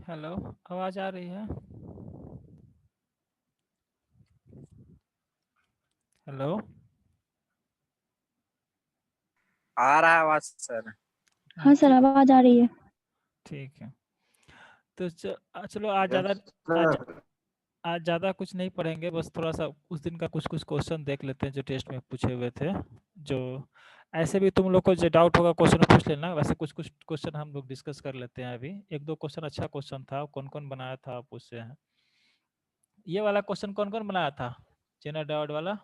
Hello, आवाज आ रही है? हेलो। आ रहा है आवाज सर। हाँ सर, आवाज आ रही है। ठीक है। तो चलो आज यस ज़्यादा आज सर। आज ज़्यादा कुछ नहीं पढ़ेंगे, बस थोड़ा सा उस दिन का कुछ कुछ क्वेश्चन देख लेते हैं जो टेस्ट में पूछे हुए थे। जो ऐसे भी तुम लोग को जो डाउट होगा क्वेश्चन पूछ लेना, वैसे कुछ कुछ क्वेश्चन हम लोग डिस्कस कर लेते हैं। अभी एक दो क्वेश्चन अच्छा क्वेश्चन था, कौन कौन बनाया था आप उससे हैं। ये वाला क्वेश्चन कौन कौन बनाया था, जेनर डाउट वाला?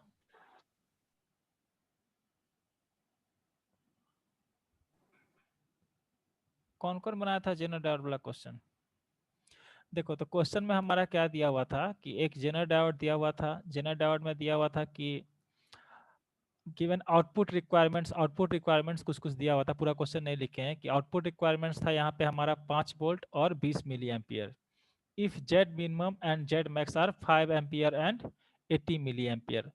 कौन कौन बनाया था जेनर डाउट वाला क्वेश्चन? देखो, तो क्वेश्चन में हमारा क्या दिया हुआ था कि एक जेनर डायोड दिया हुआ था। जेनर डायोड में दिया हुआ था कि गिवन आउटपुट रिक्वायरमेंट्स कुछ कुछ दिया हुआ था। पूरा क्वेश्चन नहीं लिखे हैं कि आउटपुट रिक्वायरमेंट्स था यहाँ पे हमारा 5 वोल्ट और 20 milli ampere. If Z minimum and Z max are 5 ampere and 80 milliampere.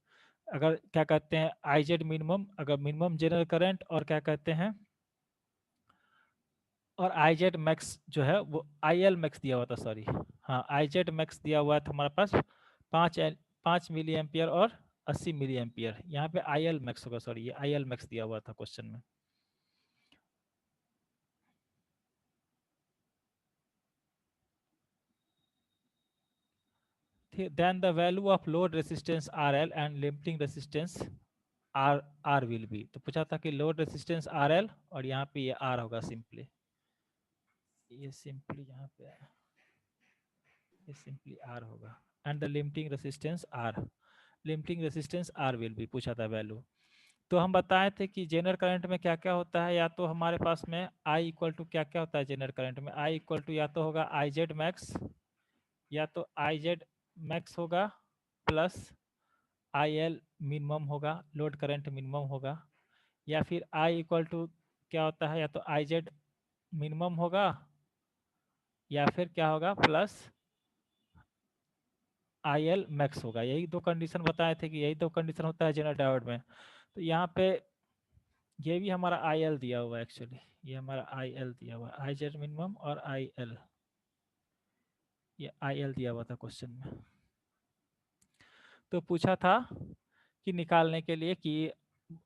अगर क्या कहते हैं आई जेड मिनिमम, अगर मिनिमम जनरल करंट और क्या कहते हैं और आई जेड मैक्स जो है वो आई एल मैक्स दिया हुआ था, सॉरी। हाँ, आई जेड मैक्स दिया हुआ था हमारे पास 5 मिली एम्पियर और 80 मिली एम्पियर। यहाँ पे आई एल मैक्स होगा, सॉरी, ये आई एल मैक्स दिया हुआ था क्वेश्चन में। Then the value of load resistance R L and limiting resistance R will be. तो पूछा था कि लोड रेसिस्टेंस आर एल और यहाँ पे ये आर होगा सिंपली, ये सिंपली यहाँ पे ये सिंपली आर होगा। And the limiting resistance R will be पूछा था वैल्यू। तो हम बताए थे कि जेनर करंट में क्या क्या होता है, या तो हमारे पास में आई इक्वल टू क्या क्या होता है जेनर करंट में, आई इक्वल टू या तो होगा आई जेड मैक्स, या तो आई जेड मैक्स होगा प्लस आई एल मिनिमम होगा, लोड करंट मिनिमम होगा। या फिर आई इक्वल टू क्या होता है, या तो आई जेड मिनिमम होगा या फिर क्या होगा प्लस आई एल मैक्स होगा। यही दो कंडीशन बताए थे कि यही दो कंडीशन होता है जेनर डायोड में। तो यहाँ पे ये भी हमारा आई एल दिया हुआ है, एक्चुअली ये हमारा आई एल दिया हुआ है, आई जेड मिनिमम और आई एल, ये आई एल दिया हुआ था क्वेश्चन में। तो पूछा था कि निकालने के लिए कि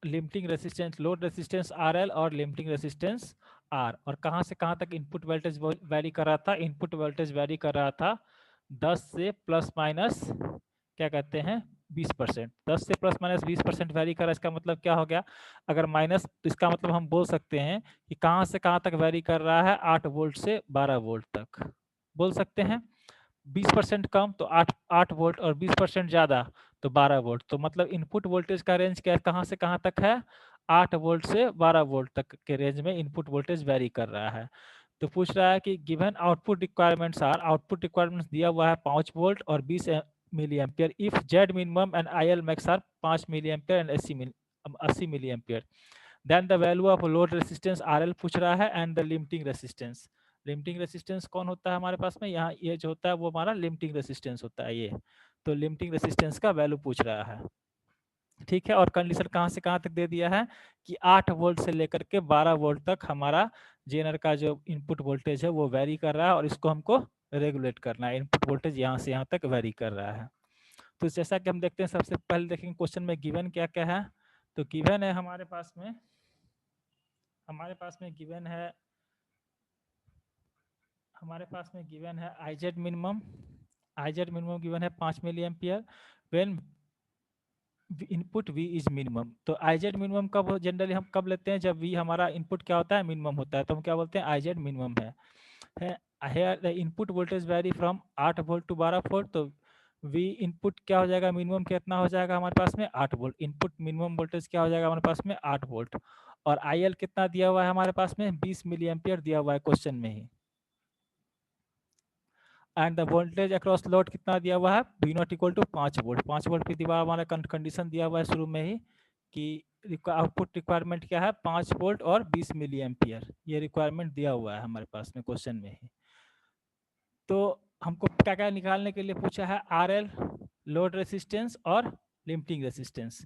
limiting resistance, load resistance R L और लिमिटिंग रेसिस्टेंस आर, और कहाँ से कहाँ तक इनपुट वोल्टेज वैरी कर रहा था। इनपुट वोल्टेज वैरी कर रहा था 10 से प्लस माइनस क्या कहते हैं 20%। 10 से प्लस माइनस 20% वैरी कर रहा है, इसका मतलब क्या हो गया, अगर माइनस तो इसका मतलब हम बोल सकते हैं कि कहाँ से कहाँ तक वैरी कर रहा है, 8 वोल्ट से 12 वोल्ट तक बोल सकते हैं। 20% कम तो 8 वोल्ट और 20% ज़्यादा तो 12 वोल्ट। तो मतलब इनपुट वोल्टेज का रेंज क्या कहाँ से कहाँ तक है, 8 वोल्ट से 12 वोल्ट तक के रेंज में इनपुट वोल्टेज वेरी कर रहा है। तो पूछ रहा है कि given output requirements are, output requirements दिया हुआ है 5 वोल्ट और 20 milli ampere. If Z minimum and I L max are 5 milli ampere and 80 milliampere, then the value of load resistance R L पूछ रहा है and the limiting resistance. Limiting resistance कौन होता है हमारे पास में, यहाँ ये जो होता है वो हमारा लिमिटिंग रेसिस्टेंस होता है ये। तो लिमिटिंग रेसिस्टेंस का वैल्यू पूछ रहा है, ठीक है। और कंडीशन कहाँ से कहाँ तक दे दिया है कि 8 वोल्ट से लेकर के 12 वोल्ट तक हमारा जेनर का जो इनपुट वोल्टेज है वो वेरी कर रहा है, और इसको हमको रेगुलेट करना है। इनपुट वोल्टेज यहाँ से यहाँ तक वेरी कर रहा है। तो जैसा कि हम देखते हैं, सबसे पहले देखेंगे क्वेश्चन में गिवन क्या क्या है। तो गिवन है हमारे पास में गिवन है आई जेड मिनिमम, गिवन है 5 milli ampere when input V is minimum. तो आई जेड मिनिमम कब जनरली हम कब लेते हैं, जब वी हमारा इनपुट क्या होता है मिनिमम होता है, तो हम क्या बोलते हैं आई जेड मिनिमम है। Here the input voltage vary from 8 volt to 12 volt. तो वी इनपुट क्या हो जाएगा, मिनिमम कितना हो जाएगा हमारे पास में 8 वोल्ट। इनपुट मिनिमम वोल्टेज क्या हो जाएगा हमारे पास में 8 वोल्ट। और आई एल कितना दिया हुआ है हमारे पास में 20 मिली एम्पियर दिया हुआ है क्वेश्चन में ही। And the voltage across load कितना दिया हुआ है, V naught equal to 5 volt. 5 volt पे दिया हमारा कंडीशन दिया हुआ है शुरू में ही कि आउटपुट रिक्वायरमेंट क्या है 5 वोल्ट और 20 मिली एम्पियर, ये रिक्वायरमेंट दिया हुआ है हमारे पास में क्वेश्चन में ही। तो हमको क्या क्या निकालने के लिए पूछा है, आर एल, लोड रेसिस्टेंस और लिमिटिंग रेसिस्टेंस।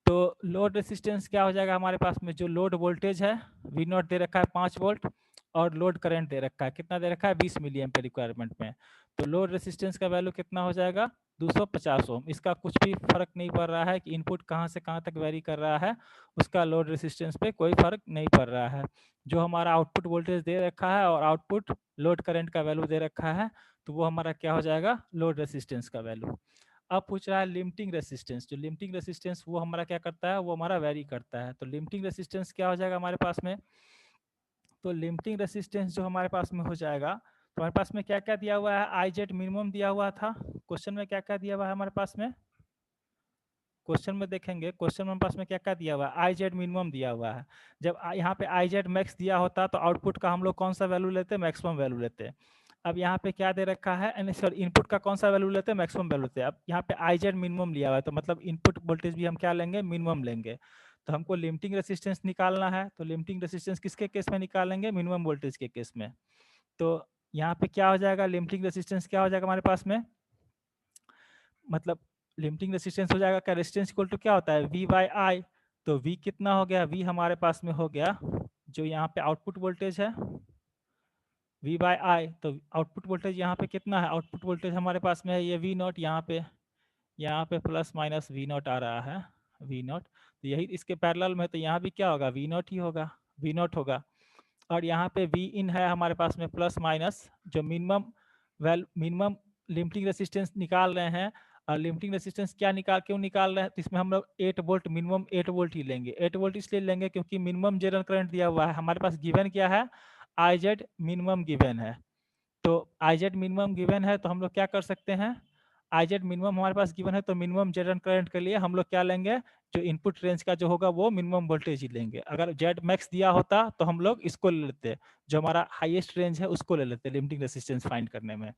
तो लोड रेसिस्टेंस क्या हो जाएगा हमारे पास में, जो लोड वोल्टेज है वी नॉट दे रखा है 5 वोल्ट, और लोड करंट दे रखा है, कितना दे रखा है 20 मिली एम्पीयर रिक्वायरमेंट में। तो लोड रेसिस्टेंस का वैल्यू कितना हो जाएगा 250 ओम। इसका कुछ भी फर्क नहीं पड़ रहा है कि इनपुट कहाँ से कहाँ तक वेरी कर रहा है, उसका लोड रेसिस्टेंस पे कोई फर्क नहीं पड़ रहा है। जो हमारा आउटपुट वोल्टेज दे रखा है और आउटपुट लोड करंट का वैल्यू दे रखा है, तो वो हमारा क्या हो जाएगा लोड रेसिस्टेंस का वैल्यू। अब पूछ रहा है लिमिटिंग रेसिस्टेंस। जो लिमिटिंग रेसिस्टेंस वो हमारा क्या करता है, वो हमारा वेरी करता है। तो लिमिटिंग रेसिस्टेंस क्या हो जाएगा हमारे पास में, तो लिमिटिंग रेसिस्टेंस जो हमारे पास में हो जाएगा, तो हमारे पास में क्या क्या दिया हुआ है, आई जेड मिनिमम दिया हुआ था। क्वेश्चन में क्या क्या दिया हुआ है हमारे पास में, क्वेश्चन में देखेंगे, क्वेश्चन में पास में क्या क्या दिया हुआ है, आई जेड मिनिमम दिया हुआ है। जब यहाँ पे आई जेड मैक्स दिया होता तो आउटपुट का हम लोग कौन सा वैल्यू लेते, मैक्सिमम वैल्यू लेते। अब यहाँ पे क्या दे रखा है, सॉरी इनपुट का कौन सा वैल्यू लेते हैं, मैक्सिमम वैल्यू लेते हैं। अब यहाँ पे आई जेड मिनिमम लिया हुआ है, तो मतलब इनपुट वोल्टेज भी हम क्या लेंगे, मिनिमम लेंगे। तो हमको लिमिटिंग रेसिस्टेंस निकालना है, तो लिमिटिंग रेसिस्टेंस किसके केस में निकालेंगे, मिनिमम वोल्टेज के केस में। तो यहाँ पे क्या हो जाएगा, लिमिटिंग रेसिस्टेंस क्या हो जाएगा हमारे पास में, मतलब लिमिटिंग रेसिस्टेंस हो जाएगा क्या, रेजिस्टेंस इक्वल टू क्या होता है V बाई आई। तो V कितना हो गया, V हमारे पास में हो गया जो यहाँ पे आउटपुट वोल्टेज है V बाई आई। तो आउटपुट वोल्टेज यहाँ पे कितना है, आउटपुट वोल्टेज हमारे पास में है ये V नॉट, यहाँ पे प्लस माइनस V नॉट आ रहा है, V नॉट। तो यही इसके पैरेलल में, तो यहाँ भी क्या होगा V नॉट ही होगा, V नॉट होगा। और यहाँ पे V इन है हमारे पास में प्लस माइनस, जो मिनिमम लिमिटिंग रेसिस्टेंस निकाल रहे हैं। और लिमिटिंग रेसिस्टेंस क्यों निकाल रहे हैं, तो इसमें हम लोग 8 वोल्ट मिनिमम 8 वोल्ट ही लेंगे। 8 वोल्ट इसलिए लेंगे क्योंकि मिनिमम जनरल करंट दिया हुआ है हमारे पास, गिवन क्या है आई जेड मिनिमम गिवन है। तो आई जेड मिनिमम गिवन है, तो हम लोग क्या कर सकते हैं, आई जेड मिनिमम हमारे पास गिवन है, तो मिनिमम जनरल करंट के लिए हम लोग क्या लेंगे, जो इनपुट रेंज का जो होगा वो मिनिमम वोल्टेज ही लेंगे। अगर जेड मैक्स दिया होता तो हम लोग इसको ले लेते, जो हमारा हाईएस्ट रेंज है उसको ले लेते लिमिटिंग रेसिस्टेंस फाइंड करने में।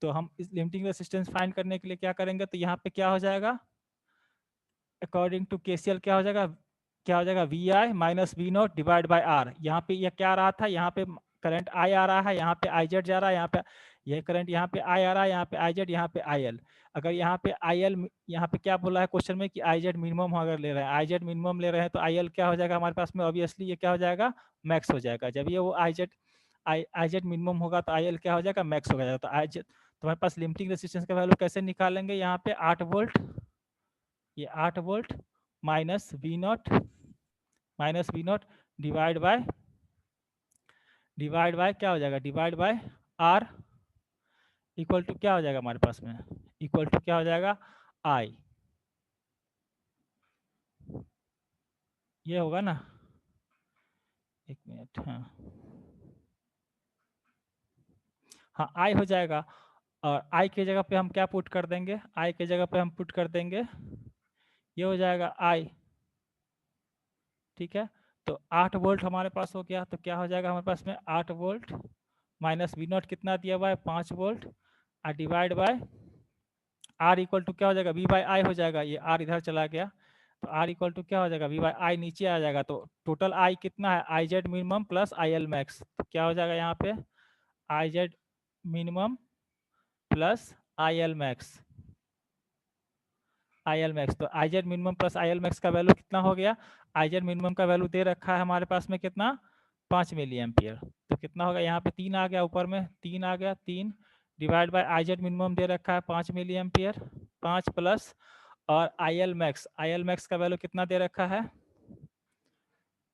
तो हम इस लिमिटिंग रेसिस्टेंस फाइंड करने के लिए क्या करेंगे, तो यहाँ पे क्या हो जाएगा, अकॉर्डिंग टू केसीएल क्या हो जाएगा V I minus V naught divide by R. यहाँ पे ये क्या आ रहा था, यहाँ पे करंट आई आ रहा है, यहाँ पे आई जेड जा रहा है, यहाँ पे ये करंट यहाँ पे आई आ रहा है, यहाँ पे आई जेड, यहाँ पे आई एल। अगर यहाँ पे आई एल, यहाँ पे क्या बोला है क्वेश्चन में कि आई जेड मिनिमम अगर ले रहे हैं, आई जेड मिनिमम ले रहे हैं, तो आई एल क्या हो जाएगा हमारे पास में, ऑब्वियसली ये क्या हो जाएगा मैक्स हो जाएगा। जब ये वो आई जेड मिनिमम होगा तो आई एल क्या हो जाएगा मैक्स हो जाएगा। तो आई जेड, तो हमारे पास लिमिटिंग रेसिस्टेंस का वैल्यू कैसे निकालेंगे, यहाँ पे 8 वोल्ट, ये 8 volt minus V naught divide by क्या हो जाएगा, divide by R, equal to क्या हो जाएगा हमारे पास में, इक्वल टू क्या हो जाएगा आई, ये होगा ना, एक मिनट, हाँ आई हो जाएगा। और आई की जगह पे हम क्या पुट कर देंगे, आई की जगह पे हम पुट कर देंगे, ये हो जाएगा आई, ठीक है। तो 8 वोल्ट हमारे पास हो गया, तो क्या हो जाएगा हमारे पास में 8 वोल्ट माइनस वी नॉट कितना दिया हुआ है 5 वोल्ट, और divide by R equal to क्या हो जाएगा वी बाई आई हो जाएगा, ये आर इधर चला गया, तो आर इक्वल टू क्या हो जाएगा वी बाई आई नीचे आ जाएगा। तो टोटल आई कितना है, I Z minimum plus I L max, तो क्या हो जाएगा यहाँ पे I Z minimum plus I L max, तो I Z minimum plus I L max का वैल्यू कितना हो गया, आई जेड मिनिमम का वैल्यू दे रखा है हमारे पास में कितना 5 मिली एम्पियर। तो कितना होगा यहाँ पे 3 आ गया, ऊपर में 3 आ गया, 3 divide by I Z minimum दे रखा है 5 मिली एम्पियर, 5 प्लस और आई एल मैक्स का वैल्यू कितना दे रखा है,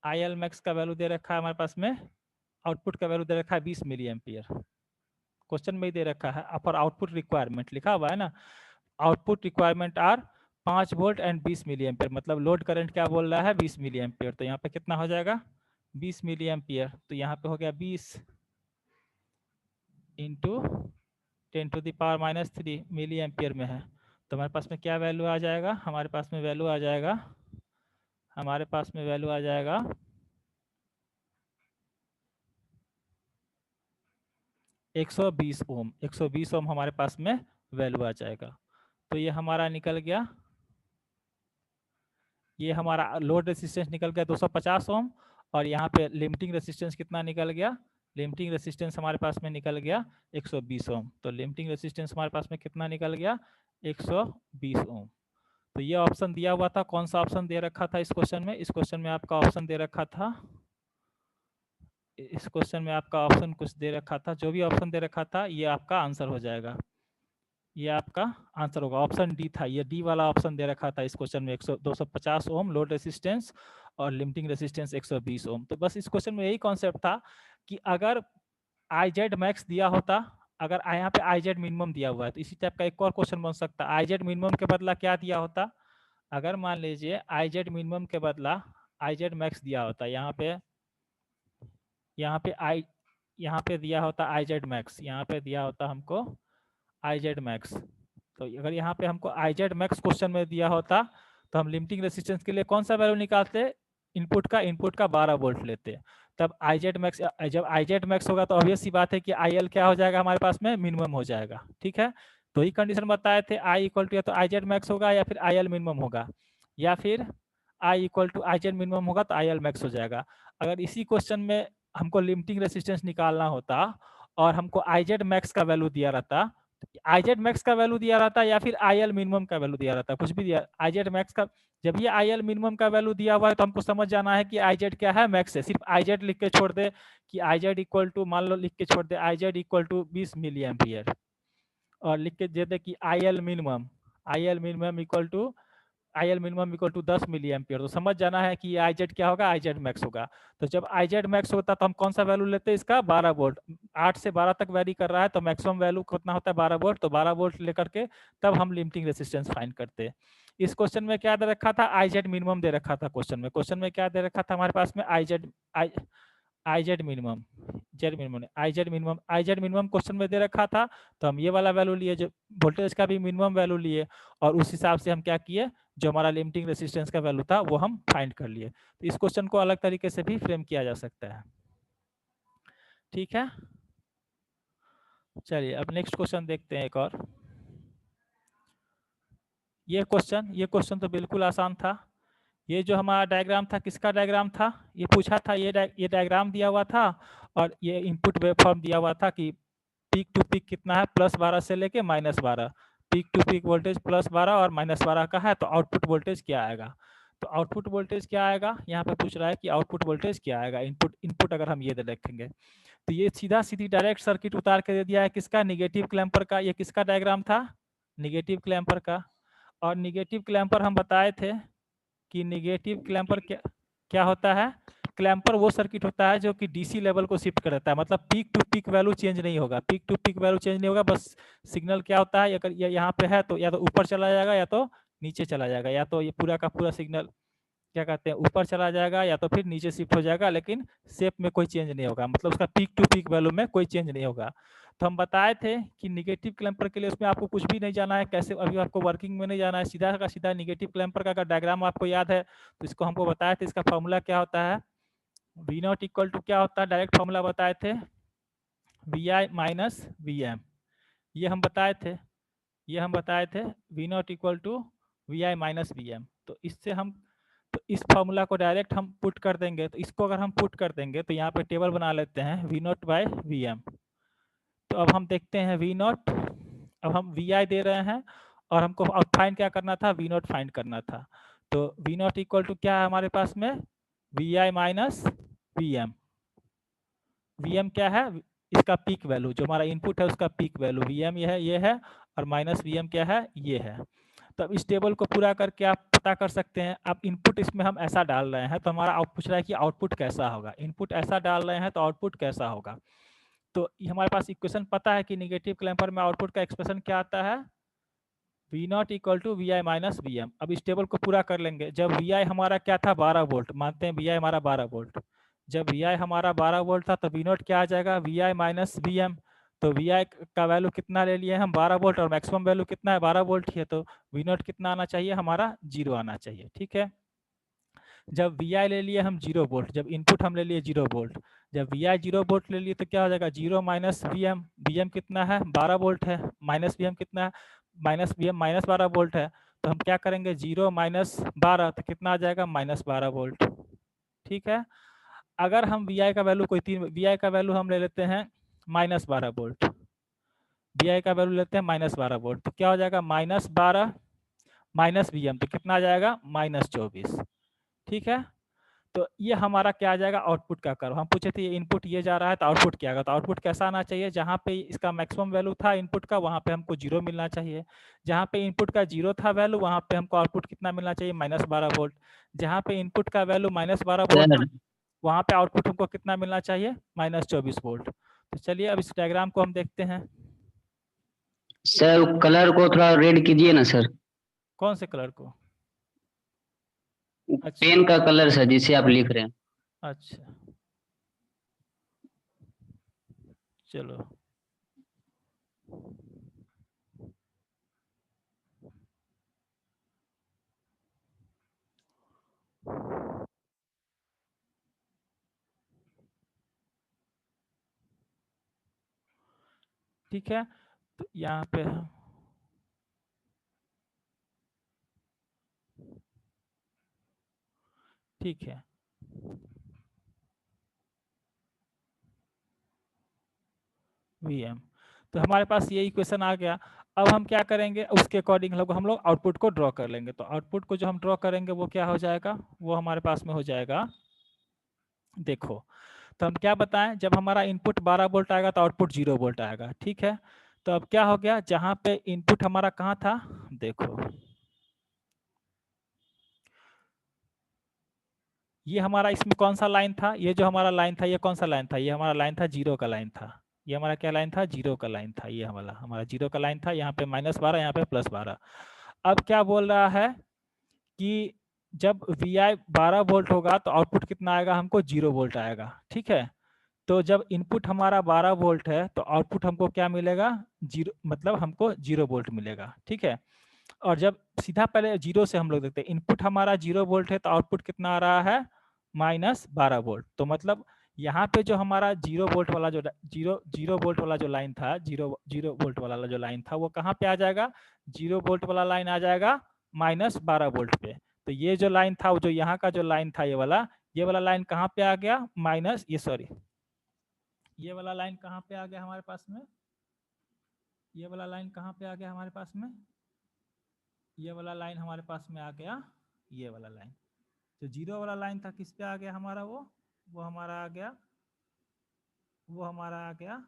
आई एल मैक्स का वैल्यू दे रखा है हमारे पास में, आउटपुट का वैल्यू दे रखा है 20 मिली एम्पियर, क्वेश्चन में ही दे रखा है फॉर आउटपुट रिक्वायरमेंट लिखा हुआ है ना, output requirement are 5 volt and 20 milli ampere, मतलब लोड करंट क्या बोल रहा है 20 मिली एम्पियर। तो यहाँ पे कितना हो जाएगा 20 मिली एम्पियर, तो यहाँ पे हो गया 20 इंटू 10⁻³ मिली एम्पियर में है। तो हमारे पास में क्या वैल्यू आ जाएगा, हमारे पास में वैल्यू आ जाएगा 120 ओम, 120 ओम हमारे पास में वैल्यू आ जाएगा। तो ये हमारा निकल गया, ये हमारा लोड रेसिस्टेंस निकल गया 250 ओम, और यहाँ पे लिमिटिंग रेसिस्टेंस कितना निकल गया, लिमिटिंग रेसिस्टेंस हमारे पास में निकल गया 120 ओम। तो लिमिटिंग रेसिस्टेंस हमारे पास में कितना निकल गया 120 ओम। तो ये ऑप्शन दिया हुआ था, कौन सा ऑप्शन दे रखा था इस क्वेश्चन में, इस क्वेश्चन में आपका ऑप्शन दे रखा था इस क्वेश्चन में आपका ऑप्शन कुछ दे रखा था, जो भी ऑप्शन दे रखा था ये आपका आंसर हो जाएगा, ये आपका आंसर होगा। ऑप्शन डी था, ये डी वाला ऑप्शन दे रखा था इस क्वेश्चन में। 250 ओम लोड रेसिस्टेंस और लिमिटिंग रेसिस्टेंस 120 ओम। तो बस इस क्वेश्चन में यही कॉन्सेप्ट था कि अगर आई जेड मैक्स दिया होता, अगर यहाँ पे आई जेड मिनिमम दिया हुआ है, तो इसी टाइप का एक और क्वेश्चन बन सकता है। आई जेड मिनिमम के बदला क्या दिया होता, अगर मान लीजिए आई जेड मिनिमम के बदला आई जेड मैक्स दिया होता, यहाँ पे दिया होता आई जेड मैक्स, यहाँ पे दिया होता हमको आई जेड मैक्स। तो अगर यहाँ पे हमको आई जेड मैक्स क्वेश्चन में दिया होता तो हम लिमिटिंग रेसिस्टेंस के लिए कौन सा वैल्यू निकालते, इनपुट का 12 वोल्ट लेते। तब आई जेड मैक्स, जब आई जेड मैक्स होगा तो ऑब्वियस सी बात है कि आई एल क्या हो जाएगा हमारे पास में, मिनिमम हो जाएगा। ठीक है, तो ही कंडीशन बताए थे, आई इक्वल टू या तो आई जेड मैक्स होगा या फिर आई एल मिनिमम होगा, या फिर I equal to I Z minimum होगा तो आई एल मैक्स हो जाएगा। अगर इसी क्वेश्चन में हमको लिमिटिंग रेसिस्टेंस निकालना होता और हमको आई जेड मैक्स का वैल्यू दिया रहता, आई जेड मैक्स का वैल्यू दिया रहता या फिर आई एल मिनिमम का वैल्यू दिया रहता, कुछ भी दिया, आई जेड मैक्स का, जब ये आई एल मिनिमम का वैल्यू दिया हुआ है तो हमको समझ जाना है कि आई जेड क्या है, मैक्स है। सिर्फ आई जेड लिख के छोड़ दे कि आई जेड इक्वल टू, मान लो लिख के छोड़ दे I Z equal to 20 milli ampere, और लिख के दे दे कि I L minimum equal to 10 milli ampere, तो समझ जाना है कि आई जेड क्या होगा, आई जेड मैक्स होगा। तो जब आई जेड मैक्स होता तो हम कौन सा वैल्यू लेते हैं, इसका 12 वोल्ट। 8 से 12 तक वैरी कर रहा है तो मैक्सिमम वैल्यू कितना होता है, 12 वोल्ट। तो 12 वोल्ट लेकर के तब हम लिमिटिंग रेसिस्टेंस फाइंड करते हैं। इस क्वेश्चन में क्या दे रखा था, आई जेड मिनिमम दे रखा था। क्वेश्चन में क्या दे रखा था हमारे पास में, आई जेड मिनिमम, आई जेड मिनिमम क्वेश्चन में दे रखा था, तो हम ये वाला वैल्यू लिए, जो वोल्टेज का भी मिनिमम वैल्यू लिए, और उस हिसाब से हम क्या किए, जो हमारा लिमिटिंग रेसिस्टेंस का वैल्यू था वो हम फाइंड कर लिए। तो इस क्वेश्चन को अलग तरीके से भी फ्रेम किया जा सकता है। ठीक है, चलिए अब नेक्स्ट क्वेश्चन देखते हैं एक और। ये क्वेश्चन तो बिल्कुल आसान था। ये जो हमारा डायग्राम था, किसका डायग्राम था, ये पूछा था, ये डायग्राम दिया हुआ था और ये इनपुट वेवफॉर्म दिया हुआ था कि पीक टू पीक कितना है, +12 से लेके -12, पीक टू पीक वोल्टेज +12 और -12 का है, तो आउटपुट वोल्टेज क्या आएगा। तो आउटपुट वोल्टेज क्या आएगा, यहाँ पे पूछ रहा है कि आउटपुट वोल्टेज क्या आएगा। इनपुट अगर हम ये दे रखेंगे तो ये सीधी डायरेक्ट सर्किट उतार के दे दिया है, किसका, निगेटिव क्लैम्पर का। ये किसका डायग्राम था, निगेटिव क्लैम्पर का। और निगेटिव क्लैम्पर हम बताए थे कि निगेटिव क्लैम्पर क्या होता है, क्लैम्पर वो सर्किट होता है जो कि डीसी लेवल को शिफ्ट कर देता है, मतलब peak to peak value change नहीं होगा, बस सिग्नल क्या होता है, अगर ये यहाँ पे है तो या तो ऊपर चला जाएगा या तो नीचे चला जाएगा, या तो ये पूरा का पूरा सिग्नल क्या कहते हैं ऊपर चला जाएगा या तो फिर नीचे शिफ्ट हो जाएगा, लेकिन शेप में कोई चेंज नहीं होगा, मतलब उसका पीक टू पीक वैल्यू में कोई चेंज नहीं होगा। तो हम बताए थे कि निगेटिव क्लैम्पर के लिए उसमें आपको कुछ भी नहीं जाना है, कैसे अभी आपको वर्किंग में नहीं जाना है, सीधा का सीधा निगेटिव क्लैम्पर का अगर डायग्राम आपको याद है तो इसको हमको बताया था, इसका फॉर्मूला क्या होता है, वी नॉट इक्वल टू क्या होता है, डायरेक्ट फॉर्मूला बताए थे, V I minus V M. ये हम बताए थे V naught equal to V I minus V M. तो इससे हम, तो इस फॉर्मूला को डायरेक्ट हम पुट कर देंगे, तो इसको अगर हम पुट कर देंगे तो यहाँ पे टेबल बना लेते हैं, V naught by V M. तो अब हम देखते हैं वी नॉट, अब हम वी आई दे रहे हैं और हमको अब फाइंड क्या करना था, वी नॉट फाइंड करना था। तो वी नॉट इक्वल टू क्या है हमारे पास में, V I minus V M. V M क्या है, इसका पीक वैल्यू, जो हमारा इनपुट है उसका पीक वैल्यू, वी एम ये है और माइनस वी एम क्या है, ये है। तो अब इस टेबल को पूरा करके आप पता कर सकते हैं। अब इनपुट इसमें हम ऐसा डाल रहे हैं तो हमारा आउट पूछ रहा है कि आउटपुट कैसा होगा, इनपुट ऐसा डाल रहे हैं तो आउटपुट कैसा होगा। तो हमारे पास इक्वेशन पता है कि निगेटिव क्लैम्पर में आउटपुट का एक्सप्रेशन क्या आता है, V naught equal to V I minus V M. अब इस टेबल को पूरा कर लेंगे। जब वी आई हमारा क्या था, 12 वोल्ट, मानते हैं वी आई हमारा 12 वोल्ट, जब वी आई हमारा 12 वोल्ट था तो वी नॉट क्या आ जाएगा, V I minus V M. तो वी आई का वैल्यू कितना ले लिए हम, 12 वोल्ट, और मैक्सिमम वैल्यू कितना है, 12 वोल्ट ही है, तो वी नॉट कितना आना चाहिए हमारा, 0 आना चाहिए। ठीक है, जब वी आई ले लिए हम 0 वोल्ट, जब इनपुट हम ले लिए 0 वोल्ट, जब वी आई 0 वोल्ट ले लिए तो क्या हो जाएगा, 0 minus V M, V M कितना है, 12 वोल्ट है, माइनस वी एम कितना है, minus V M minus 12 volt है, तो हम क्या करेंगे, 0 माइनस 12 तो कितना आ जाएगा, माइनस 12 वोल्ट। ठीक है, अगर हम वी आई का वैल्यू कोई तीन, वी आई का वैल्यू हम ले लेते हैं माइनस 12 वोल्ट, वी आई का वैल्यू लेते हैं माइनस 12 वोल्ट, तो क्या हो जाएगा, माइनस 12 माइनस वी एम, तो कितना आ जाएगा, -24। ठीक है, तो ये हमारा क्या आ जाएगा, आउटपुट का कर्व। हम पूछे थे ये इनपुट ये जा रहा है तो आउटपुट क्या आएगा, तो आउटपुट कैसा आना चाहिए, जहाँ पे इसका मैक्सिमम वैल्यू था इनपुट का वहाँ पे हमको 0 मिलना चाहिए, जहाँ पे इनपुट का 0 था वैल्यू वहाँ पे हमको आउटपुट कितना मिलना चाहिए, -12 वोल्ट, जहाँ पे इनपुट का वैल्यू -12 वोल्ट सर वहाँ पे आउटपुट हमको कितना मिलना चाहिए, -24 वोल्ट। तो चलिए अब इस डायग्राम को हम देखते हैं। सर कलर को थोड़ा रेड कीजिए ना सर, कौन से कलर को, अच्छा पेन का कलर सर जिसे आप लिख रहे हैं। अच्छा चलो, ठीक है। तो यहाँ पे ठीक है, Vm, तो हमारे पास ये इक्वेशन आ गया। अब हम क्या करेंगे, उसके अकॉर्डिंग हम लोग आउटपुट को ड्रॉ कर लेंगे। तो आउटपुट को जो हम ड्रॉ करेंगे वो क्या हो जाएगा, वो हमारे पास में हो जाएगा, देखो तो हम क्या बताएं, जब हमारा इनपुट 12 वोल्ट आएगा तो आउटपुट 0 वोल्ट आएगा, ठीक है। तो अब क्या हो गया, जहाँ पे इनपुट हमारा कहाँ था, देखो ये हमारा इसमें कौन सा लाइन था, ये जो हमारा लाइन था ये कौन सा लाइन था, ये हमारा लाइन था 0 का लाइन था। ये हमारा क्या लाइन था, 0 का लाइन था, ये हमारा 0 का लाइन था। यहाँ पे -12 यहाँ पे +12। अब क्या बोल रहा है कि जब Vi 12 वोल्ट होगा तो आउटपुट कितना आएगा, हमको 0 वोल्ट आएगा, ठीक है। तो जब इनपुट हमारा 12 वोल्ट है तो आउटपुट हमको क्या मिलेगा, 0, मतलब हमको 0 वोल्ट मिलेगा, ठीक है। और जब सीधा पहले 0 से हम लोग देखते हैं, इनपुट हमारा 0 वोल्ट है तो आउटपुट कितना आ रहा है, -12 वोल्ट। तो मतलब यहाँ पे जो हमारा 0 वोल्ट वाला जो 0 वोल्ट वाला जो लाइन था, 0 वोल्ट वाला जो लाइन था वो कहाँ पे आ जाएगा, 0 वोल्ट वाला लाइन आ जाएगा -12 वोल्ट पे। तो ये जो लाइन था, जो यहाँ का जो लाइन था ये वाला लाइन कहाँ पे आ गया, ये वाला लाइन कहाँ पे आ गया हमारे पास में, ये वाला लाइन कहाँ पे आ गया हमारे पास में, ये वाला लाइन हमारे पास में आ गया, ये वाला लाइन जो 0 वाला लाइन था किस पे आ गया हमारा, वो हमारा आ गया, वो हमारा आ गया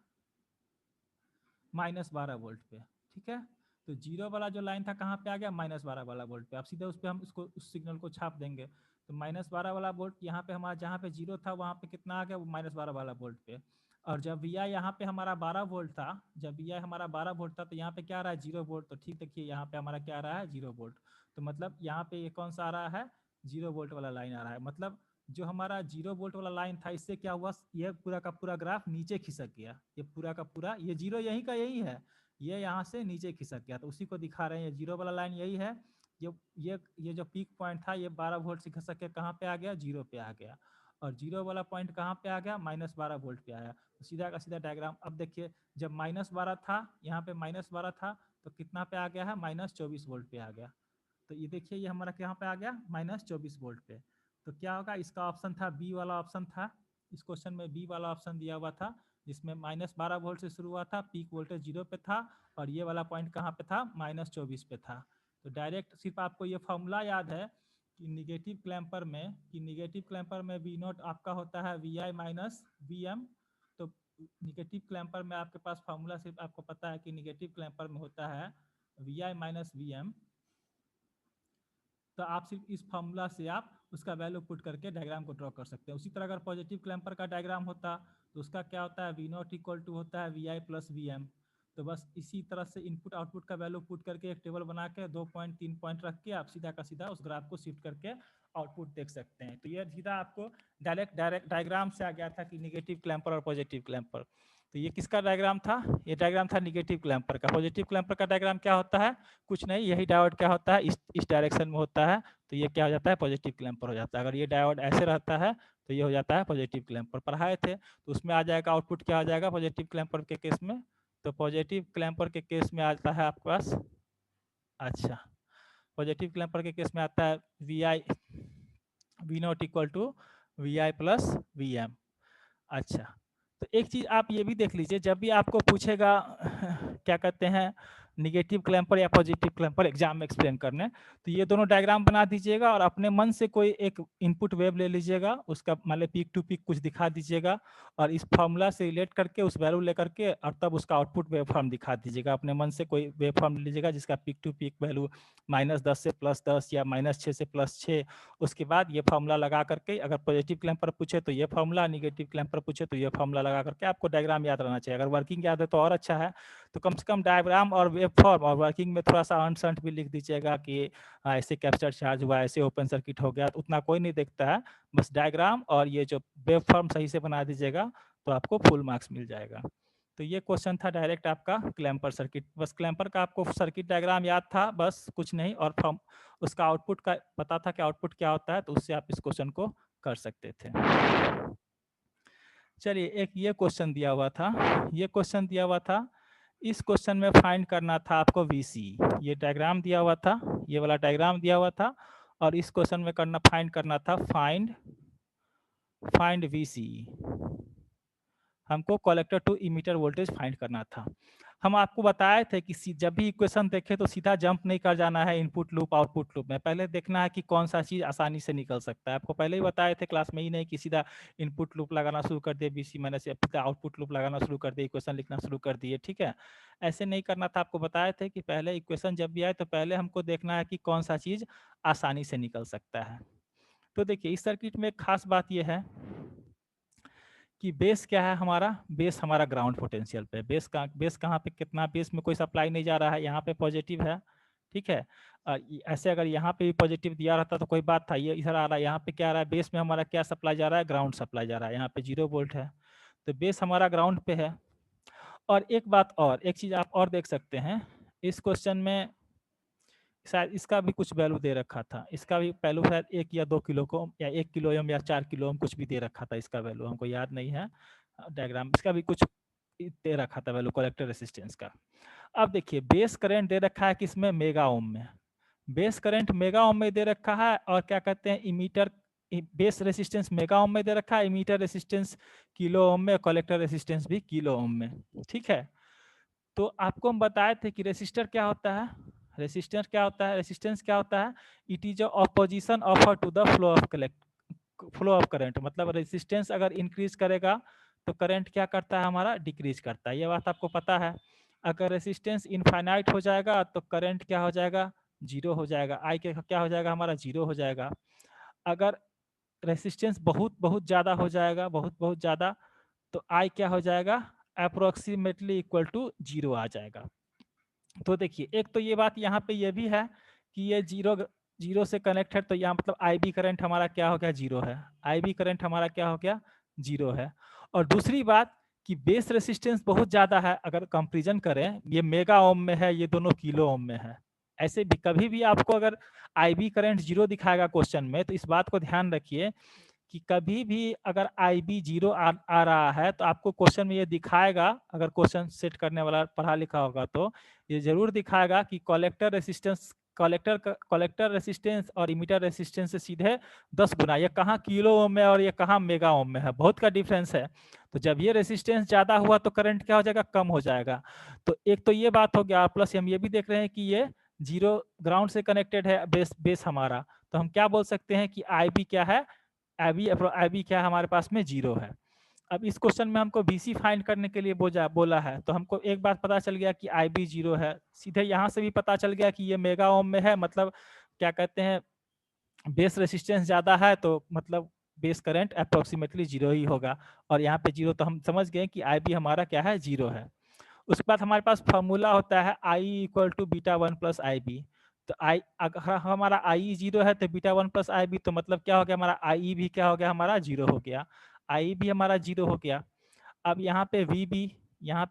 -12 वोल्ट पे, ठीक है। तो 0 वाला जो लाइन था कहाँ पे आ गया, -12 वाला वोल्ट पे। अब सीधे उस पर हम उस सिग्नल को छाप देंगे। तो -12 वाला वोल्ट यहाँ पे हमारा, जहाँ पे 0 था वहाँ पे कितना आ गया, वो -12 वाला वोल्ट पे। और जब Vi यहाँ पे हमारा 12 वोल्ट था, जब Vi हमारा 12 वोल्ट था तो यहाँ पे क्या आ रहा है, 0 वोल्ट। तो ठीक देखिए यहाँ पे हमारा क्या आ रहा है, 0 वोल्ट। तो मतलब यहाँ पे ये कौन सा आ रहा है, 0 वोल्ट वाला लाइन आ रहा है। मतलब जो हमारा 0 वोल्ट वाला लाइन था, इससे क्या हुआ, ये पूरा का पूरा ग्राफ नीचे खिसक गया। ये पूरा का पूरा, ये 0 यहीं का यही है, ये यहाँ से नीचे खिसक गया। तो उसी को दिखा रहे हैं, 0 वाला लाइन यही है। ये जो पीक पॉइंट था ये 12 वोल्ट से खिसक के कहाँ पे आ गया, 0 पे आ गया। और 0 वाला पॉइंट कहाँ पे आ गया, -12 वोल्ट पे आया। तो सीधा का सीधा डायग्राम। अब देखिए जब -12 था, यहाँ पे -12 था, तो कितना पे आ गया है, -24 वोल्ट पे आ गया। तो ये देखिए ये हमारा कहाँ पे आ गया, -24 वोल्ट पे। तो क्या होगा, इसका ऑप्शन था, बी वाला ऑप्शन था। इस क्वेश्चन में बी वाला ऑप्शन दिया हुआ था, जिसमें -12 वोल्ट से शुरू हुआ था, पीक वोल्टेज 0 पे था, और ये वाला पॉइंट कहाँ पे था, -24 पे था। तो डायरेक्ट सिर्फ आपको ये फॉर्मूला याद है कि निगेटिव क्लैम्पर में वी नॉट आपका होता है Vi माइनस Vm। तो निगेटिव क्लैम्पर में आपके पास फॉर्मूला सिर्फ आपको पता है कि निगेटिव क्लैम्पर में होता है Vi माइनस Vm। तो आप सिर्फ इस फॉर्मूला से आप उसका वैल्यू पुट करके डायग्राम को ड्रॉ कर सकते हैं। उसी तरह अगर पॉजिटिव क्लैम्पर का डायग्राम होता तो उसका क्या होता है, वी नॉट इक्वल टू होता है Vi प्लस Vm। तो बस इसी तरह से इनपुट आउटपुट का वैल्यू पुट करके एक टेबल बना के 2 पॉइंट 3 पॉइंट रख के आप सीधा का सीधा उस ग्राफ को शिफ्ट करके आउटपुट देख सकते हैं। तो ये सीधा आपको डायरेक्ट डायग्राम से आ गया था कि निगेटिव क्लैम्पर और पॉजिटिव क्लैम्पर। तो ये किसका डायग्राम था, ये डायग्राम था निगेटिव क्लैम्पर का। पॉजिटिव क्लैम्पर का डायग्राम क्या होता है, कुछ नहीं, यही डायोड क्या होता है, इस डायरेक्शन में होता है। तो ये क्या हो जाता है, पॉजिटिव क्लैम्पर हो जाता है। अगर ये डायोड ऐसे रहता है तो ये हो जाता है पॉजिटिव क्लैम्पर। पढ़ाए थे तो उसमें आ जाएगा आउटपुट क्या आ जाएगा पॉजिटिव क्लैम्पर के केस में। तो पॉजिटिव क्लैम्पर के केस में आता है आपके पास, अच्छा पॉजिटिव क्लैम्पर के केस में आता है V naught equal to Vi plus Vm। अच्छा तो एक चीज आप ये भी देख लीजिए, जब भी आपको पूछेगा क्या कहते हैं निगेटिव क्लैंपर या पॉजिटिव क्लैंपर एग्जाम में एक्सप्लेन करने। तो ये दोनों डायग्राम बना दीजिएगा और अपने मन से कोई एक इनपुट वेव ले लीजिएगा, उसका मान लीजिए पीक टू पीक कुछ दिखा दीजिएगा और इस फॉर्मूला से रिलेट करके उस वैल्यू लेकर के और तब उसका आउटपुट वेव फॉर्म दिखा दीजिएगा। अपने मन से कोई वेव फॉर्म ले लीजिएगा जिसका पीक टू पीक वैल्यू -10 से +10 या -6 से +6। उसके बाद ये फॉर्मूला लगा करके अगर पॉजिटिव क्लैंपर पूछे तो ये फॉर्मूला, निगेटिव क्लैंपर पूछे तो ये फॉर्मूला लगा करके आपको डायग्राम याद रहना चाहिए। अगर वर्किंग याद है तो और अच्छा है, तो कम से कम डायग्राम और वेव फॉर्म और वर्किंग में थोड़ा सा अंट संट भी लिख दीजिएगा कि ऐसे कैप्चर चार्ज हुआ, ऐसे ओपन सर्किट हो गया, तो उतना कोई नहीं देखता है। बस डायग्राम और ये जो वेव फॉर्म सही से बना दीजिएगा तो आपको फुल मार्क्स मिल जाएगा। तो ये क्वेश्चन था डायरेक्ट आपका क्लैंपर सर्किट। बस क्लैंपर का आपको सर्किट डायग्राम याद था, बस कुछ नहीं, और फॉर्म उसका आउटपुट का पता था कि आउटपुट क्या होता है, तो उससे आप इस क्वेश्चन को कर सकते थे। चलिए एक ये क्वेश्चन दिया हुआ था, ये क्वेश्चन दिया हुआ था, इस क्वेश्चन में फाइंड करना था आपको VC। ये डायग्राम दिया हुआ था, ये वाला डायग्राम दिया हुआ था और इस क्वेश्चन में फाइंड करना था फाइंड VC। हमको collector to emitter voltage find करना था। हम आपको बताए थे कि जब भी इक्वेशन देखे तो सीधा जंप नहीं कर जाना है इनपुट लूप आउटपुट लूप में, पहले देखना है कि कौन सा चीज़ आसानी से निकल सकता है। आपको पहले ही बताए थे क्लास में, ही नहीं कि सीधा इनपुट लूप लगाना शुरू कर दिए BC माइनस या सीधा आउटपुट लूप लगाना शुरू कर दिए, इक्वेशन लिखना शुरू कर दिए, ठीक है। ऐसे नहीं करना था, आपको बताए थे कि पहले इक्वेशन जब भी आए तो पहले हमको देखना है कि कौन सा चीज़ आसानी से निकल सकता है। तो देखिए इस सर्किट में खास बात यह है कि बेस क्या है हमारा, बेस हमारा ग्राउंड पोटेंशियल पे, बेस कहाँ पे, कितना बेस में कोई सप्लाई नहीं जा रहा है, यहाँ पे पॉजिटिव है, ठीक है। ऐसे अगर यहाँ पे भी पॉजिटिव दिया रहता तो कोई बात था, ये इधर आ रहा है, यहाँ पे क्या आ रहा है, बेस में हमारा क्या सप्लाई जा रहा है, ग्राउंड सप्लाई जा रहा है, यहाँ पे 0 वोल्ट है, तो बेस हमारा ग्राउंड पे है। और एक बात और, एक चीज़ आप और देख सकते हैं इस क्वेश्चन में, शायद इसका भी कुछ वैल्यू दे रखा था, इसका भी वैल्यू शायद 1 या 2 किलो को या 1 किलो ओम या 4 किलो ओम कुछ भी दे रखा था, इसका वैल्यू हमको याद नहीं है डायग्राम, इसका भी कुछ दे रखा था वैल्यू कलेक्टर रेसिस्टेंस का। अब देखिए बेस करंट दे रखा है किसमें, मेगा ओम में, बेस करंट मेगा ओम में दे रखा है और क्या कहते हैं emitter base resistance mega ohm में दे रखा है, इमीटर रेसिस्टेंस किलो ओम में, कलेक्टर रेसिस्टेंस भी किलो ओम में, ठीक है। तो आपको हम बताए थे कि रेसिस्टर क्या होता है, रेसिस्टेंस क्या होता है, रेसिस्टेंस क्या होता है, it is opposition offer to the flow of current, मतलब रेसिस्टेंस अगर इंक्रीज करेगा तो करंट क्या करता है हमारा, डिक्रीज करता है, ये बात आपको पता है। अगर रेसिस्टेंस इनफाइनाइट हो जाएगा तो करंट क्या हो जाएगा, 0 हो जाएगा, आई के क्या हो जाएगा हमारा, 0 हो जाएगा। अगर रेसिस्टेंस बहुत बहुत ज़्यादा हो जाएगा, बहुत बहुत ज़्यादा, तो आई क्या हो जाएगा, अप्रोक्सीमेटली इक्वल टू 0 आ जाएगा। तो देखिए एक तो ये बात यहाँ पे ये भी है कि ये 0 से कनेक्ट है, तो यहाँ मतलब IB करंट हमारा क्या हो गया, 0 है, IB करंट हमारा क्या हो गया, 0 है। और दूसरी बात कि बेस रेसिस्टेंस बहुत ज़्यादा है, अगर कंपेरिजन करें, ये मेगा ओम में है, ये दोनों किलो ओम में है, ऐसे भी कभी भी आपको अगर IB करंट 0 दिखाएगा क्वेश्चन में, तो इस बात को ध्यान रखिए कि कभी भी अगर IB 0 आ रहा है तो आपको क्वेश्चन में ये दिखाएगा, अगर क्वेश्चन सेट करने वाला पढ़ा लिखा होगा तो ये जरूर दिखाएगा कि कलेक्टर रेसिस्टेंस और इमीटर रेसिस्टेंस से सीधे 10 गुना, ये कहाँ किलो ओम में और ये कहाँ मेगा ओम में है, बहुत का डिफरेंस है। तो जब ये रेसिस्टेंस ज़्यादा हुआ तो करंट क्या हो जाएगा, कम हो जाएगा। तो एक तो ये बात हो गया, प्लस हम ये भी देख रहे हैं कि ये 0 ग्राउंड से कनेक्टेड है बेस हमारा, तो हम क्या बोल सकते हैं कि IB क्या है, IB क्या हमारे पास में 0 है। अब इस क्वेश्चन में हमको BC फाइंड करने के लिए बोला है, तो हमको एक बात पता चल गया कि IB 0 है, सीधे यहाँ से भी पता चल गया कि ये मेगा ओम में है, मतलब क्या कहते हैं बेस रेसिस्टेंस ज़्यादा है तो मतलब बेस करंट अप्रोक्सीमेटली 0 ही होगा, और यहाँ पे 0 तो हम समझ गए कि IB हमारा क्या है, 0 है। उसके बाद हमारे पास फॉर्मूला होता है I = β1 + IB, तो अगर हमारा IE 0 है तो β1 + IB, तो मतलब क्या हो गया हमारा IE भी क्या हो गया हमारा 0 हो गया, IE भी हमारा 0 हो गया। अब यहाँ पे VB, यहाँ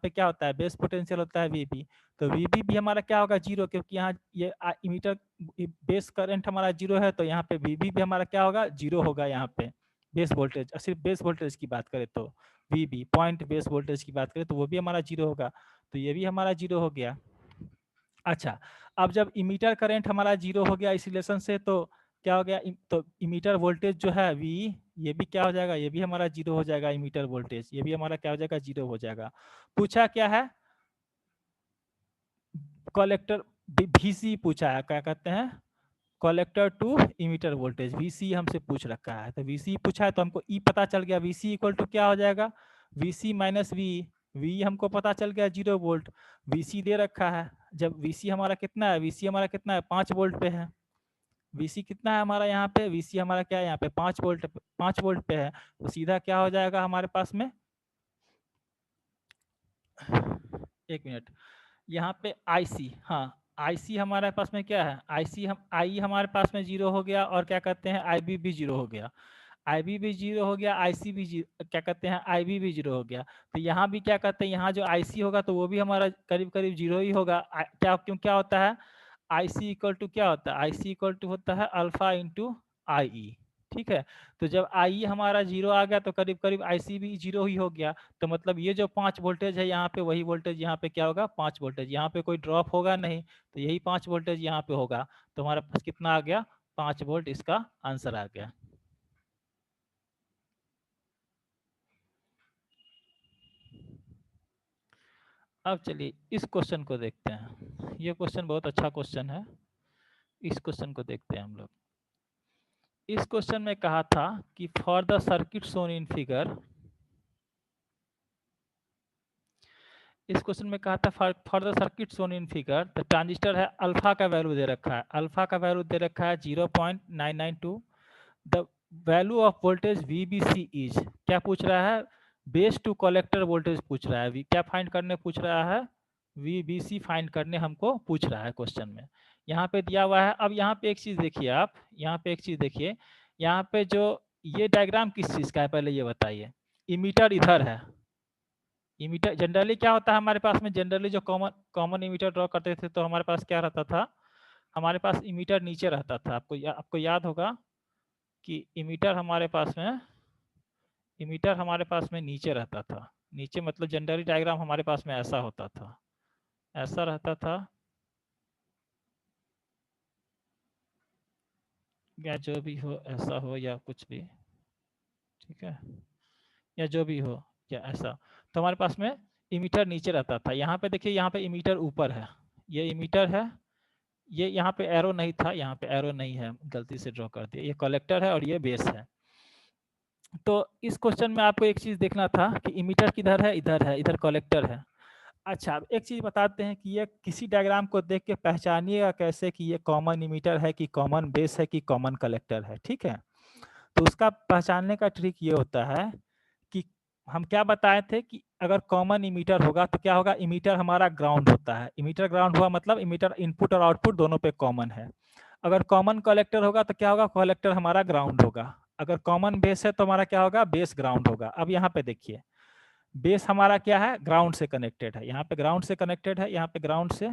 पे क्या होता है, बेस पोटेंशियल होता है VB, तो VB भी हमारा क्या होगा 0, क्योंकि यहाँ ये इमीटर बेस करंट हमारा 0 है, तो यहाँ पे VB भी हमारा क्या होगा, 0 होगा। यहाँ पे बेस वोल्टेज, सिर्फ बेस वोल्टेज की बात करें तो VB पॉइंट बेस वोल्टेज की बात करें तो वो भी हमारा 0 होगा, तो ये भी हमारा 0 हो गया। अच्छा, अब जब इमीटर करंट हमारा 0 हो गया इस रिलेशन से, तो क्या हो गया, तो इमीटर वोल्टेज जो है V, ये भी क्या हो जाएगा, ये भी हमारा 0 हो जाएगा, इमीटर वोल्टेज ये भी हमारा क्या हो जाएगा, 0 हो जाएगा। पूछा क्या है, कलेक्टर VC पूछा है, क्या कहते हैं collector to emitter voltage, VC हमसे पूछ रखा है। तो VC पूछा है तो हमको E पता चल गया, VC इक्वल टू क्या हो जाएगा VC माइनस V हमको पता चल गया 0 वोल्ट। VC दे रखा है, जब VC हमारा कितना है, VC हमारा कितना है 5 वोल्ट पे है। VC कितना है हमारा यहाँ पे, VC हमारा क्या है यहाँ पे 5 वोल्ट पे है। तो सीधा क्या हो जाएगा हमारे पास में, एक मिनट, यहाँ पे IC, हाँ IC हमारे पास में क्या है, IC हम I हमारे पास में 0 हो गया, और क्या कहते हैं IB भी 0 हो गया, IB भी 0 हो गया, IC भी क्या कहते हैं IB भी 0 हो गया। तो यहाँ भी क्या कहते हैं, यहाँ जो IC होगा तो वो भी हमारा करीब करीब 0 ही होगा। क्या क्यों, क्या होता है IC इक्वल टू क्या होता है, IC इक्वल टू होता है अल्फा इंटू IE, ठीक है। तो जब IE हमारा 0 आ गया तो करीब करीब IC भी 0 ही हो गया। तो मतलब ये जो 5 वोल्टेज है यहाँ पे, वही वोल्टेज यहाँ पे क्या होगा 5 वोल्टेज, यहाँ पे कोई ड्रॉप होगा नहीं, तो यही 5 वोल्टेज यहाँ पे होगा। तो हमारे पास कितना आ गया 5 वोल्ट, इसका आंसर आ गया। अब चलिए इस क्वेश्चन को देखते हैं, ये क्वेश्चन बहुत अच्छा क्वेश्चन है, इस क्वेश्चन को देखते हैं हम लोग। इस क्वेश्चन में कहा था कि for the circuit shown in figure, इस क्वेश्चन में कहा था for the circuit shown in figure the transistor है अल्फा का वैल्यू दे रखा है, अल्फा का वैल्यू दे रखा है 0.992, the value of voltage VBC is, क्या पूछ रहा है बेस टू कलेक्टर वोल्टेज पूछ रहा है, क्या फाइंड करने पूछ रहा है VBC फाइंड करने हमको पूछ रहा है क्वेश्चन में, यहाँ पे दिया हुआ है। अब यहाँ पे एक चीज देखिए आप, यहाँ पे एक चीज देखिए, यहाँ पे जो ये डायग्राम किस चीज का है पहले ये बताइए। इमीटर इधर है, इमीटर जनरली क्या होता है हमारे पास में, जनरली जो कॉमन इमीटर ड्रॉ करते थे तो हमारे पास क्या रहता था, हमारे पास इमीटर नीचे रहता था। आपको याद होगा कि इमीटर हमारे पास में नीचे रहता था, नीचे मतलब जनरली डायग्राम हमारे पास में ऐसा होता था, ऐसा रहता था, या जो भी हो ऐसा हो या कुछ भी, ठीक है, या जो भी हो या ऐसा। तो हमारे पास में इमीटर नीचे रहता था। यहाँ पे देखिए, यहाँ पे इमीटर ऊपर है, ये इमीटर है, ये यहाँ पे एरो नहीं था, यहाँ पे एरो नहीं है, गलती से ड्रॉ कर दिया, ये कलेक्टर है और ये बेस है। तो इस क्वेश्चन में आपको एक चीज देखना था कि इमीटर किधर है, इधर है, इधर कलेक्टर है। अच्छा एक चीज बताते हैं कि ये किसी डायग्राम को देख के पहचानिएगा कैसे कि ये कॉमन इमीटर है कि कॉमन बेस है कि कॉमन कलेक्टर है, ठीक है। तो उसका पहचानने का ट्रिक ये होता है कि हम क्या बताए थे कि अगर कॉमन इमीटर होगा तो क्या होगा, इमीटर हमारा ग्राउंड होता है, इमीटर ग्राउंड हुआ मतलब इमीटर इनपुट और आउटपुट दोनों पे कॉमन है। अगर कॉमन कलेक्टर होगा तो क्या होगा, कलेक्टर हमारा ग्राउंड होगा। अगर कॉमन बेस है तो हमारा क्या होगा, बेस ग्राउंड होगा। अब यहाँ पे देखिए बेस हमारा क्या है, ग्राउंड से कनेक्टेड है, यहाँ पे ग्राउंड से कनेक्टेड है, यहाँ पे ग्राउंड से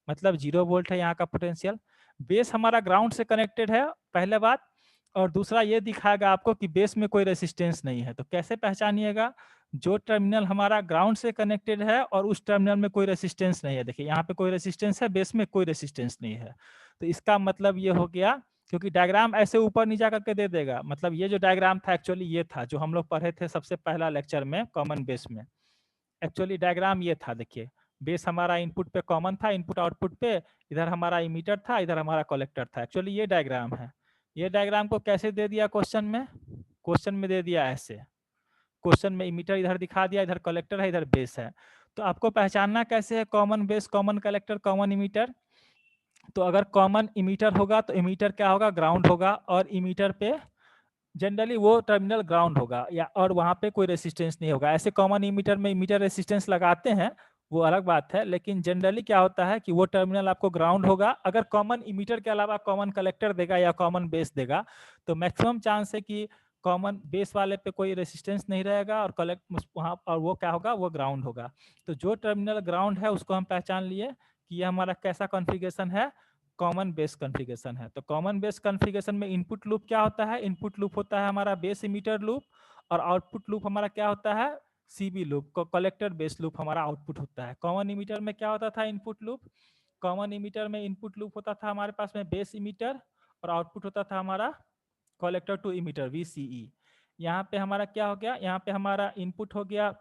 मतलब 0 वोल्ट है यहाँ का पोटेंशियल। बेस हमारा ग्राउंड से कनेक्टेड है पहले बात, और दूसरा ये दिखाएगा आपको कि बेस में कोई रेसिस्टेंस नहीं है। तो कैसे पहचानिएगा, जो टर्मिनल हमारा ग्राउंड से कनेक्टेड है और उस टर्मिनल में कोई रेसिस्टेंस नहीं है, देखिए यहाँ पे कोई रेसिस्टेंस है, बेस में कोई रेसिस्टेंस नहीं है। तो इसका मतलब ये हो गया, क्योंकि डायग्राम ऐसे ऊपर नीचे करके दे देगा, मतलब ये जो डायग्राम था एक्चुअली ये था जो हम लोग पढ़े थे सबसे पहला लेक्चर में कॉमन बेस में, एक्चुअली डायग्राम ये था। देखिए बेस हमारा इनपुट पे कॉमन था, इनपुट आउटपुट पे, इधर हमारा इमीटर था, इधर हमारा कलेक्टर था, एक्चुअली ये डायग्राम है। ये डायग्राम को कैसे दे दिया क्वेश्चन में, क्वेश्चन में दे दिया ऐसे, क्वेश्चन में इमीटर इधर दिखा दिया, इधर कलेक्टर है, इधर बेस है। तो आपको पहचानना कैसे है common base, common collector, common emitter. तो अगर कॉमन इमीटर होगा तो इमीटर क्या होगा, ग्राउंड होगा, और इमीटर पे जनरली वो टर्मिनल ग्राउंड होगा या और वहाँ पे कोई रेसिस्टेंस नहीं होगा। ऐसे कॉमन इमीटर में इमीटर रेसिस्टेंस लगाते हैं, वो अलग बात है, लेकिन जनरली क्या होता है कि वो टर्मिनल आपको ग्राउंड होगा। अगर कॉमन इमीटर के अलावा कॉमन कलेक्टर देगा या कॉमन बेस देगा तो मैक्सिमम चांस है कि कॉमन बेस वाले पे कोई रेसिस्टेंस नहीं रहेगा और कलेक्ट वहाँ, और वो क्या होगा, वो ग्राउंड होगा। तो जो टर्मिनल ग्राउंड है उसको हम पहचान लिए कि ये हमारा कैसा कॉन्फ़िगरेशन है, कॉमन बेस कॉन्फ़िगरेशन है। तो कॉमन बेस कॉन्फ़िगरेशन में इनपुट लूप क्या होता है, इनपुट लूप होता है हमारा बेस इमीटर लूप, और आउटपुट लूप हमारा क्या होता है, CB loop, collector base loop हमारा आउटपुट होता है। कॉमन इमीटर में क्या होता था, इनपुट लूप, कॉमन इमीटर में इनपुट लूप होता था हमारे पास में बेस इमीटर, और आउटपुट होता था हमारा कलेक्टर टू इमीटर VCE। यहाँ पे हमारा क्या हो गया, यहाँ पे हमारा इनपुट हो गया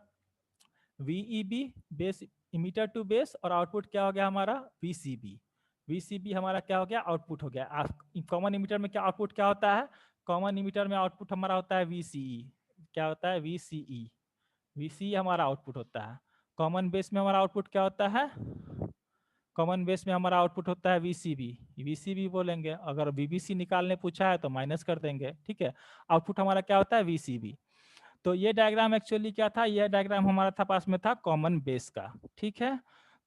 VEB base emitter to base और आउटपुट क्या हो गया हमारा VCB। VCB हमारा क्या हो गया आउटपुट हो गया। कॉमन इमीटर में क्या आउटपुट क्या होता है, कॉमन इमीटर में आउटपुट हमारा होता है VCE। क्या होता है VCE, VCE हमारा आउटपुट होता है। कॉमन बेस में हमारा आउटपुट क्या होता है, कॉमन बेस में हमारा आउटपुट होता है VCB। VCB बोलेंगे, अगर VBC निकालने पूछा है तो माइनस कर देंगे, ठीक है। आउटपुट हमारा क्या होता है VCB। तो ये डायग्राम एक्चुअली क्या था, ये डायग्राम हमारा था पास में था कॉमन बेस का, ठीक है।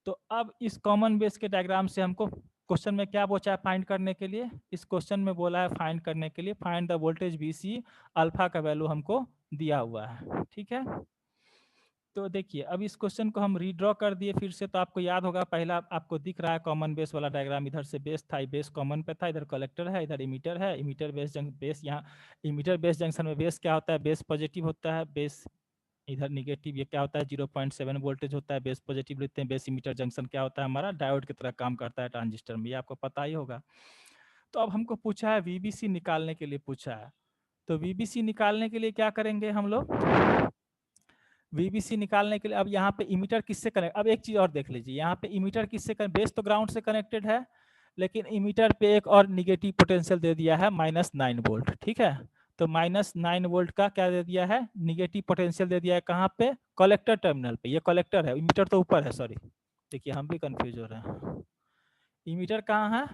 तो अब इस कॉमन बेस के डायग्राम से हमको क्वेश्चन में क्या पूछा है फाइंड करने के लिए, इस क्वेश्चन में बोला है फाइंड करने के लिए find the voltage VC, alpha का वैल्यू हमको दिया हुआ है, ठीक है। तो देखिए अब इस क्वेश्चन को हम रीड्रॉ कर दिए फिर से, तो आपको याद होगा पहला आपको दिख रहा है कॉमन बेस वाला डायग्राम, इधर से बेस था, बेस कॉमन पे था, इधर कलेक्टर है, इधर इमीटर है, इमीटर बेस बेस यहाँ इमीटर बेस जंक्शन में बेस क्या होता है, बेस पॉजिटिव होता है, बेस इधर निगेटिव, ये क्या होता है 0.7 वोल्टेज होता है, बेस पॉजिटिव लेते हैं। बेस इमीटर जंक्शन क्या होता है हमारा डायोड की तरह काम करता है ट्रांजिस्टर में, ये आपको पता ही होगा। तो अब हमको पूछा है VBC निकालने के लिए पूछा है, तो VBC निकालने के लिए क्या करेंगे हम लोग, VBC निकालने के लिए अब यहाँ पे इमीटर किससे कनेक्ट, अब एक चीज और देख लीजिए, यहाँ पे इमीटर किससे कनेक्ट, बेस तो ग्राउंड से कनेक्टेड है, लेकिन इमीटर पे एक और निगेटिव पोटेंशियल दे दिया है -9 वोल्ट, ठीक है। तो -9 वोल्ट का क्या दे दिया है, निगेटिव पोटेंशियल दे दिया है, कहाँ पे, कलेक्टर टर्मिनल पे, ये कलेक्टर है, इमीटर तो ऊपर है, सॉरी देखिए हम भी कंफ्यूज हो रहे हैं। इमीटर कहाँ है,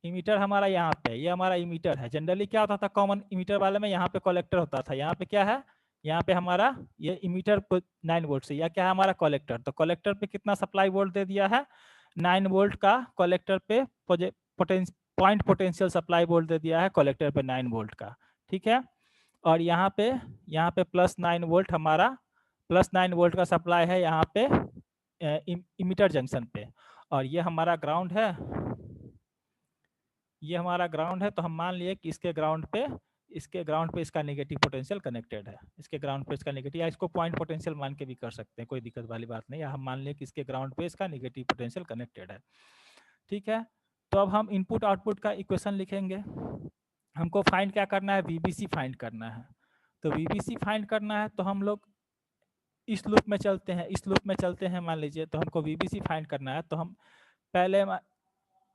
इमीटर हमारा यहाँ पे, ये हमारा इमीटर है। जनरली क्या होता था कॉमन इमीटर वाले में, यहाँ पे कलेक्टर होता था, यहाँ पे क्या है, यहाँ पे हमारा ये इमीटर 9 वोल्ट से, या क्या है हमारा कलेक्टर, तो कलेक्टर पे कितना सप्लाई वोल्ट दे दिया है 9 वोल्ट का, कलेक्टर पे पॉइंट पोटेंशियल सप्लाई वोल्ट दे दिया है कलेक्टर पे 9 वोल्ट का, ठीक है। और यहाँ पे +9 वोल्ट हमारा, +9 वोल्ट का सप्लाई है यहाँ पे इमीटर जंक्शन पे, और ये हमारा ग्राउंड है, ये हमारा ग्राउंड है। तो हम मान लिए कि इसके ग्राउंड पे इसका नेगेटिव पोटेंशियल कनेक्टेड है, इसके ग्राउंड पे इसका नेगेटिव, या इसको पॉइंट पोटेंशियल मान के भी कर सकते हैं, कोई दिक्कत वाली बात नहीं, या हम मान लिए कि इसके ग्राउंड पे इसका नेगेटिव पोटेंशियल कनेक्टेड है, ठीक है। तो अब हम इनपुट आउटपुट का इक्वेशन लिखेंगे, हमको फाइंड क्या करना है, VBC फाइंड करना है। तो VBC फाइंड करना है तो हम लोग इस लूप में चलते हैं, इस लूप में चलते हैं मान लीजिए, तो हमको VBC फाइंड करना है, तो हम पहले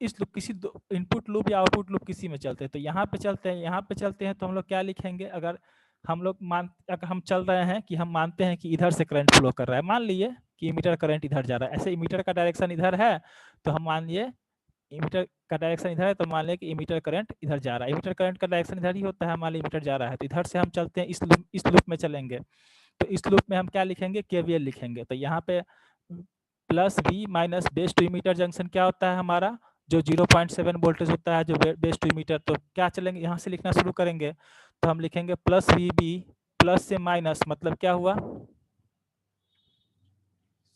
इस लूप किसी इनपुट लूप या आउटपुट लूप किसी में चलते हैं, तो यहाँ पे चलते हैं, यहाँ पे चलते हैं, तो हम लोग क्या लिखेंगे, अगर हम चल रहे हैं कि हम मानते हैं कि इधर से करंट फ्लो कर रहा है, मान लिए कि इमीटर करंट इधर जा रहा है, ऐसे इमीटर का डायरेक्शन इधर है, तो हम मान लिए इमीटर का डायरेक्शन इधर है, तो मान लें कि इमीटर करंट इधर जा रहा है, इमीटर करंट का डायरेक्शन इधर ही होता है, मान लीजिए इमीटर जा रहा है, तो इधर से हम चलते हैं इस लूप में चलेंगे, तो इस लूप में हम क्या लिखेंगे, KVL लिखेंगे। तो यहाँ पे +V minus base to emitter junction क्या होता है हमारा, जो 0.7 वोल्टेज होता है जो बेस टू इमीटर, तो क्या चलेंगे यहाँ से लिखना शुरू करेंगे, तो हम लिखेंगे +VB, प्लस से माइनस मतलब क्या हुआ,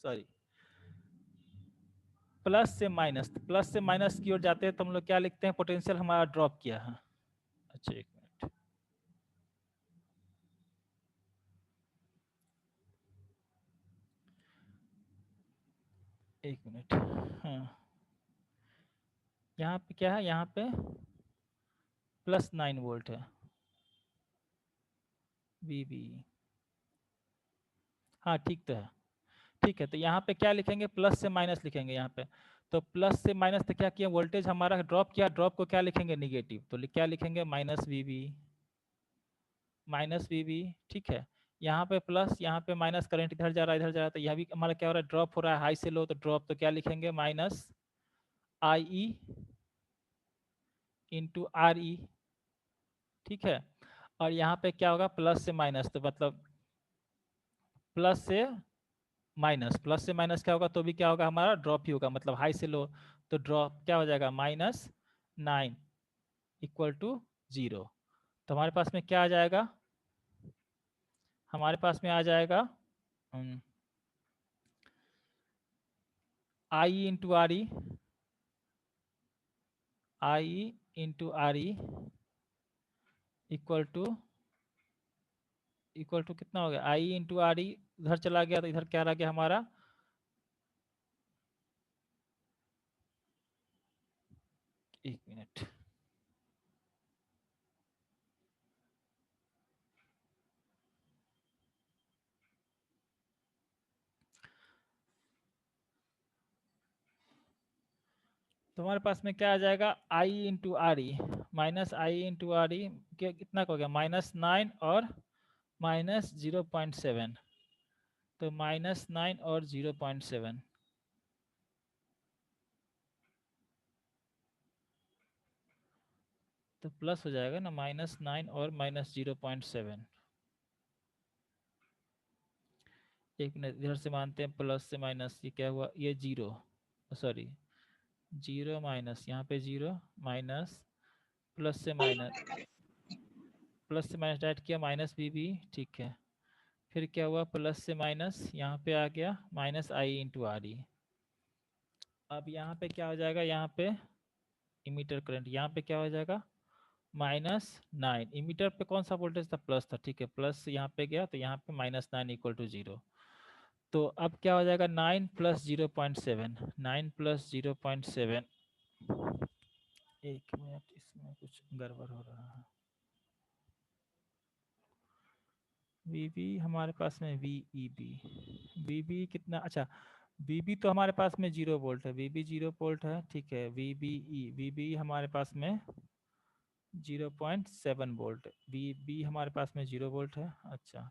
सॉरी प्लस से माइनस की ओर जाते हैं, तो हम लोग क्या लिखते हैं, पोटेंशियल हमारा ड्रॉप किया है। अच्छा एक मिनट, हाँ यहाँ पे क्या है, यहाँ पे +9 वोल्ट है VB, हाँ ठीक तो है, ठीक है। तो यहाँ पे क्या लिखेंगे, प्लस से माइनस लिखेंगे यहाँ पे, तो प्लस से माइनस तो क्या किया, वोल्टेज हमारा ड्रॉप किया, ड्रॉप को क्या लिखेंगे निगेटिव, तो क्या लिखेंगे -VB, ठीक है। यहाँ पे प्लस, यहाँ पे माइनस, करंट इधर जा रहा है इधर जा रहा है, तो यह भी हमारा क्या हो रहा है, ड्रॉप हो रहा है हाई से लो, तो ड्रॉप तो क्या लिखेंगे -IE × RE, ठीक है। और यहाँ पे क्या होगा, प्लस से माइनस, तो मतलब प्लस से माइनस क्या होगा, तो भी क्या होगा हमारा ड्रॉप ही होगा, मतलब हाई से लो, तो ड्रॉप क्या हो जाएगा -9 = 0। तो हमारे पास में क्या आ जाएगा, हमारे पास में आ जाएगा IE × RE, इक्वल टू कितना हो गया, IE × RE इधर चला गया, तो इधर क्या रह गया हमारा, एक मिनट, तो हमारे पास में क्या आ जाएगा, आई इंटू आर ई, माइनस आई इंटू आर ई, कितना हो गया, -9 और -0.7, तो -9 और 0.7, तो प्लस हो जाएगा ना, -9 और -0.7। एक मिनट, इधर से मानते हैं प्लस से माइनस, ये क्या हुआ, ये 0, सॉरी 0 माइनस, यहाँ पे 0 माइनस, प्लस से माइनस, प्लस से माइनस डायरेक्ट किया, माइनस भी ठीक है। फिर क्या हुआ, प्लस से माइनस, यहाँ पे आ गया माइनस आई इंटू आर ई। अब यहाँ पे क्या हो जाएगा, यहाँ पे इमीटर करंट, यहाँ पे क्या हो जाएगा, -9, इमीटर पे कौन सा वोल्टेज था, प्लस था, ठीक है, प्लस यहाँ पे गया तो यहाँ पे -9 इक्वल टू 0। तो अब क्या हो जाएगा, 9 + 0.7, 9 + 0.7, एक मिनट, इसमें कुछ गड़बड़ हो रहा है। वीबी हमारे पास में वीबी कितना, अच्छा वीबी तो हमारे पास में 0 वोल्ट है, वीबी 0 वोल्ट है, ठीक है। वीबी हमारे पास में 0.7 वोल्ट, वीबी हमारे पास में 0 वोल्ट है, अच्छा।